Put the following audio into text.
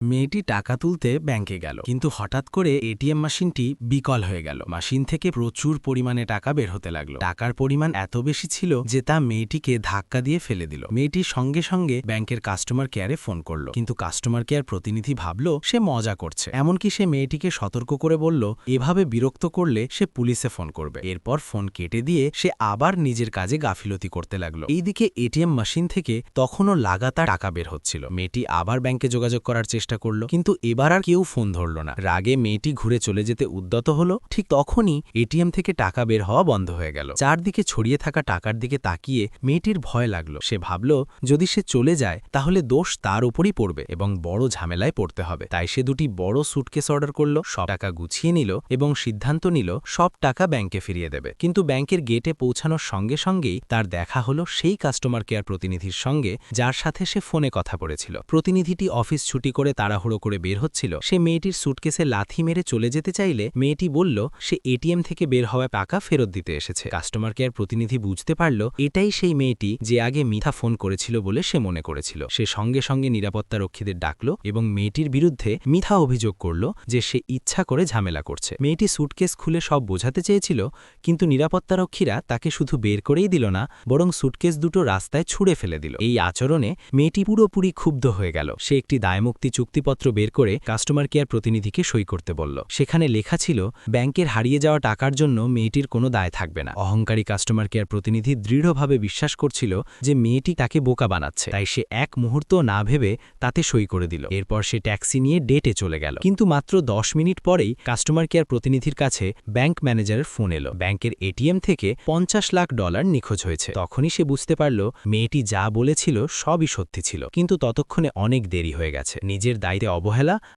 মেয়েটি টাকা তুলতে ব্যাংকে গেল, কিন্তু হঠাৎ করে এটিএম মেশিনটি বিকল হয়ে গেল। মেশিন থেকে প্রচুর পরিমাণে টাকা বের হতে লাগলো। টাকার পরিমাণ এত বেশি ছিল যে তা মেয়েটিকে ধাক্কা দিয়ে ফেলে দিল। মেয়েটি সঙ্গে সঙ্গে ব্যাংকের কাস্টমার কেয়ারে ফোন করলো, কিন্তু কাস্টমার কেয়ার প্রতিনিধি ভাবল সে মজা করছে। এমনকি সে মেয়েটিকে সতর্ক করে বলল এভাবে বিরক্ত করলে সে পুলিশে ফোন করবে। এরপর ফোন কেটে দিয়ে সে আবার নিজের কাজে গাফিলতি করতে লাগলো। এইদিকে এটিএম মেশিন থেকে তখনও লাগাতার টাকা বের হচ্ছিল। মেয়েটি আবার ব্যাংকে যোগাযোগ করার চেষ্টা করল, কিন্তু এবার আর কেউ ফোন ধরল না। রাগে মেয়েটি ঘুরে চলে যেতে উদ্যত হলো। ঠিক তখনই এটিএম থেকে টাকা বের হওয়া বন্ধ হয়ে গেল। চারদিকে ছড়িয়ে থাকা টাকার দিকে তাকিয়ে মেয়েটির ভয় লাগলো। সে ভাবল যদি সে চলে যায় তাহলে দোষ তার উপরই পড়বে এবং বড় ঝামেলায় পড়তে হবে। তাই সে দুটি বড় সুটকেস অর্ডার করল, সব টাকা গুছিয়ে নিল এবং সিদ্ধান্ত নিল সব টাকা ব্যাংকে ফিরিয়ে দেবে। কিন্তু ব্যাংকের গেটে পৌঁছানোর সঙ্গে সঙ্গেই তার দেখা হলো সেই কাস্টমার কেয়ার প্রতিনিধির সঙ্গে যার সাথে সে ফোনে কথা বলেছিল। প্রতিনিধিটি অফিস ছুটি করে তাড়াহুড়ো করে বের হচ্ছিল। সে মেয়েটির সুটকেসে লাথি মেরে চলে যেতে চাইলে মেয়েটি বলল সে এটিএম থেকে বের হওয়া টাকা ফেরত দিতে এসেছে। কাস্টমার কেয়ার প্রতিনিধি বুঝতে পারল এটাই সেই মেয়েটি যে আগে মিথ্যা ফোন করেছিল বলে সে মনে করেছিল। সে সঙ্গে সঙ্গে নিরাপত্তারক্ষীদের ডাকল এবং মেয়েটির বিরুদ্ধে মিথ্যা অভিযোগ করল যে সে ইচ্ছা করে ঝামেলা করছে। মেয়েটি সুটকেস খুলে সব বোঝাতে চেয়েছিল, কিন্তু নিরাপত্তারক্ষীরা তাকে শুধু বের করেই দিল না, বরং সুটকেস দুটো রাস্তায় ছুঁড়ে ফেলে দিল। এই আচরণে মেয়েটি পুরোপুরি ক্ষুব্ধ হয়ে গেল। সে একটি দায়মুক্তি চুক্তিপত্র বের করে কাস্টমার কেয়ার প্রতিনিধিকে সই করতে বলল। সেখানে লেখা ছিল ব্যাংকের হারিয়ে যাওয়া টাকার জন্য মেয়েটির কোনো দায় থাকবে না। অহংকারী কাস্টমার কেয়ার প্রতিনিধি দৃঢ়ভাবে বিশ্বাস করছিল যে মেয়েটি তাকে বোকা বানাচ্ছে, তাই সে এক মুহূর্ত না ভেবে তাতে সই করে দিল। এরপর সে ট্যাক্সি নিয়ে ডেটে চলে গেল। কিন্তু মাত্র 10 মিনিট পরেই কাস্টমার কেয়ার প্রতিনিধির কাছে ব্যাংক ম্যানেজারের ফোন এলো। ব্যাংকের এটিএম থেকে $50 লাখ নিখোঁজ হয়েছে। তখনই সে বুঝতে পারল মেয়েটি যা বলেছিল সবই সত্যি ছিল, কিন্তু ততক্ষণে অনেক দেরি হয়ে গেছে। নিজের দায়িত্বে অবহেলা